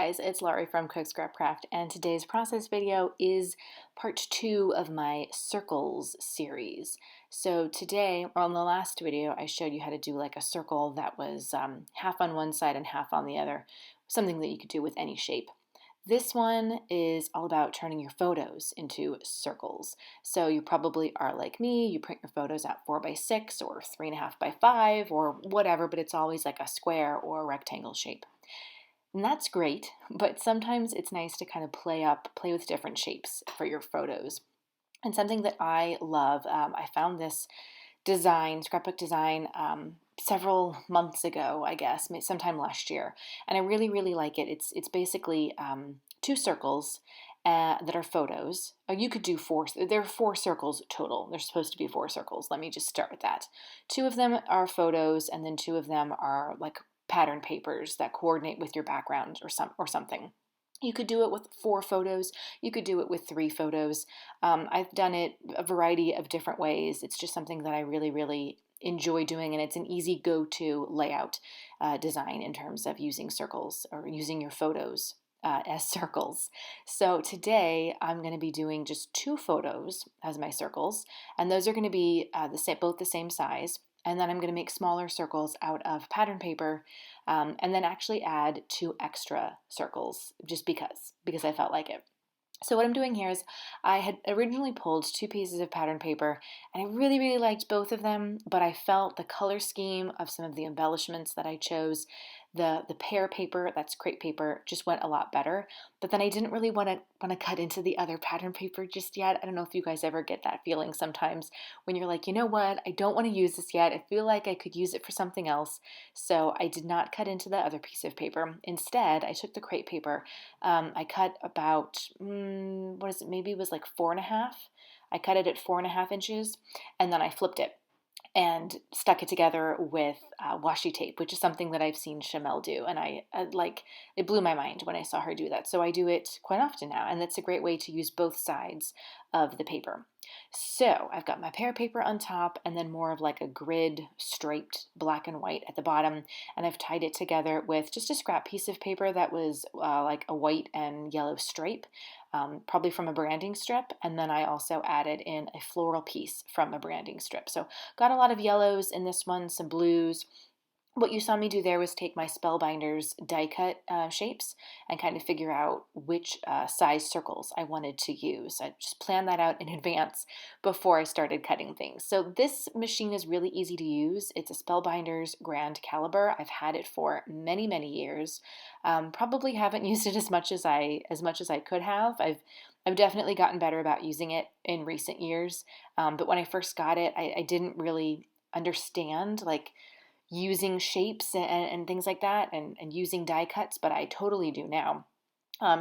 guys, it's Laurie from Cook Scrap Craft, and today's process video is part 2 of my circles series. So today, or on the last video, I showed you how to do like a circle that was half on one side and half on the other, something that you could do with any shape. This one is all about turning your photos into circles. So you probably are like me, you print your photos out 4x6 or 3.5x5 or whatever, but it's always like a square or a rectangle shape. And that's great, but sometimes it's nice to kind of play with different shapes for your photos. And something that I love, I found this scrapbook design, several months ago, I guess, sometime last year, and I really, really like it. It's basically two circles that are photos. You could do four. There are 4 circles total. There's supposed to be 4 circles. Let me just start with that. 2 of them are photos, and then 2 of them are like pattern papers that coordinate with your background or something. You could do it with 4 photos. You could do it with 3 photos. I've done it a variety of different ways. It's just something that I really, really enjoy doing, and it's an easy go-to layout design in terms of using circles or using your photos as circles. So today I'm going to be doing just 2 photos as my circles, and those are going to be both the same size. And then I'm going to make smaller circles out of pattern paper, and then actually add 2 extra circles just because I felt like it. So what I'm doing here is I had originally pulled 2 pieces of pattern paper, and I really, really liked both of them, but I felt the color scheme of some of the embellishments that I chose, the pear paper, that's crepe paper, just went a lot better. But then I didn't really want to cut into the other pattern paper just yet. I don't know if you guys ever get that feeling sometimes when you're like, you know what, I don't want to use this yet. I feel like I could use it for something else. So I did not cut into the other piece of paper. Instead, I took the crepe paper. I cut about, maybe it was like 4.5. I cut it at 4.5 inches, and then I flipped it and stuck it together with washi tape, which is something that I've seen Chamel do, and it blew my mind when I saw her do that. So I do it quite often now, and that's a great way to use both sides of the paper. So I've got my pear paper on top, and then more of like a grid striped black and white at the bottom, and I've tied it together with just a scrap piece of paper that was like a white and yellow stripe, probably from a branding strip, and then I also added in a floral piece from a branding strip. So got a lot of yellows in this one, some blues. What you saw me do there was take my Spellbinders die cut shapes and kind of figure out which size circles I wanted to use. I just planned that out in advance before I started cutting things. So this machine is really easy to use. It's a Spellbinders Grand Calibur. I've had it for many, many years. Probably haven't used it as much as I could have. I've definitely gotten better about using it in recent years. But when I first got it, I didn't really understand like using shapes and things like that, and using die cuts, but I totally do now.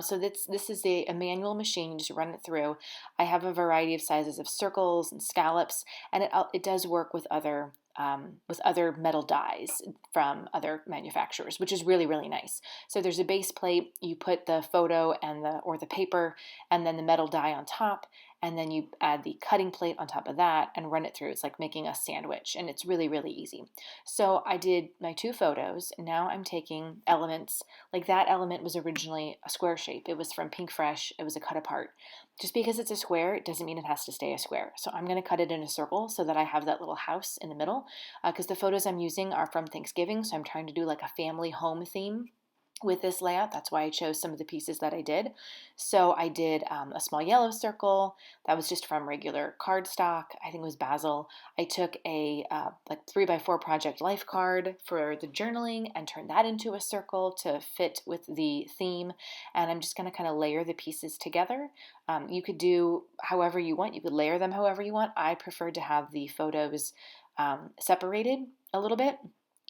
So this is a manual machine. You just run it through. I have a variety of sizes of circles and scallops, and it does work with other metal dies from other manufacturers, which is really, really nice. So there's a base plate. You put the photo and the paper, and then the metal die on top, and then you add the cutting plate on top of that and run it through. It's like making a sandwich, and it's really, really easy. So I did my 2 photos. Now I'm taking elements. Like that element was originally a square shape. It was from Pink Fresh. It was a cut apart. Just because it's a square, it doesn't mean it has to stay a square. So I'm going to cut it in a circle so that I have that little house in the middle, because the photos I'm using are from Thanksgiving, so I'm trying to do like a family home theme with this layout. That's why I chose some of the pieces that I did. So I did a small yellow circle that was just from regular cardstock. I think it was basil. I took a like 3x4 project life card for the journaling and turned that into a circle to fit with the theme. And I'm just going to kind of layer the pieces together. You could do however you want. You could layer them however you want. I preferred to have the photos separated a little bit.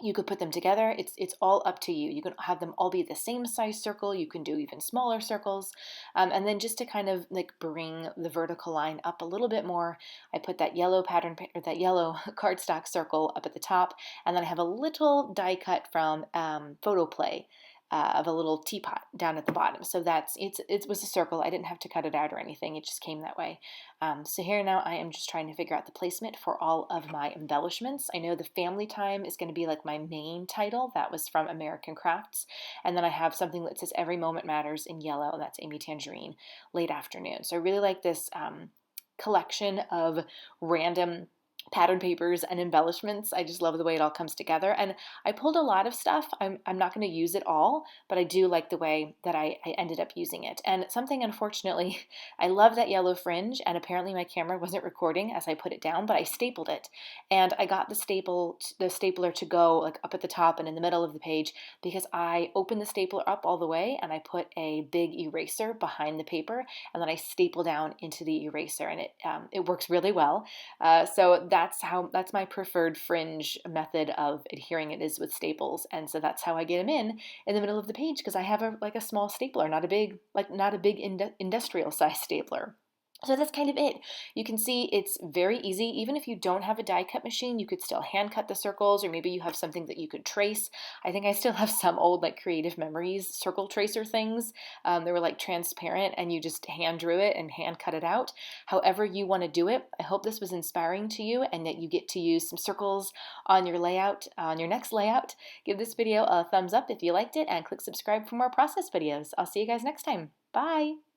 You could put them together. It's all up to you. You can have them all be the same size circle. You can do even smaller circles. And then just to kind of like bring the vertical line up a little bit more, I put that yellow that yellow cardstock circle up at the top, and then I have a little die cut from Photo Play of a little teapot down at the bottom. So it was a circle. I didn't have to cut it out or anything. It just came that way. So here now I am just trying to figure out the placement for all of my embellishments. I know the family time is going to be like my main title. That was from American Crafts. And then I have something that says Every Moment Matters in yellow, and that's Amy Tangerine, Late Afternoon. So I really like this collection of random pattern papers and embellishments. I just love the way it all comes together. And I pulled a lot of stuff. I'm not going to use it all, but I do like the way that I ended up using it. And something, unfortunately, I love that yellow fringe, and apparently my camera wasn't recording as I put it down, but I stapled it. And I got the stapler to go like up at the top and in the middle of the page because I opened the stapler up all the way and I put a big eraser behind the paper, and then I staple down into the eraser, and it works really well. So that's my preferred fringe method of adhering it is with staples, and so that's how I get them in the middle of the page because I have a small stapler, not a big industrial size stapler. So that's kind of it. You can see it's very easy. Even if you don't have a die cut machine, you could still hand cut the circles, or maybe you have something that you could trace. I think I still have some old like Creative Memories circle tracer things. They were like transparent and you just hand drew it and hand cut it out. However you want to do it. I hope this was inspiring to you and that you get to use some circles on your layout, on your next layout. Give this video a thumbs up if you liked it and click subscribe for more process videos. I'll see you guys next time. Bye!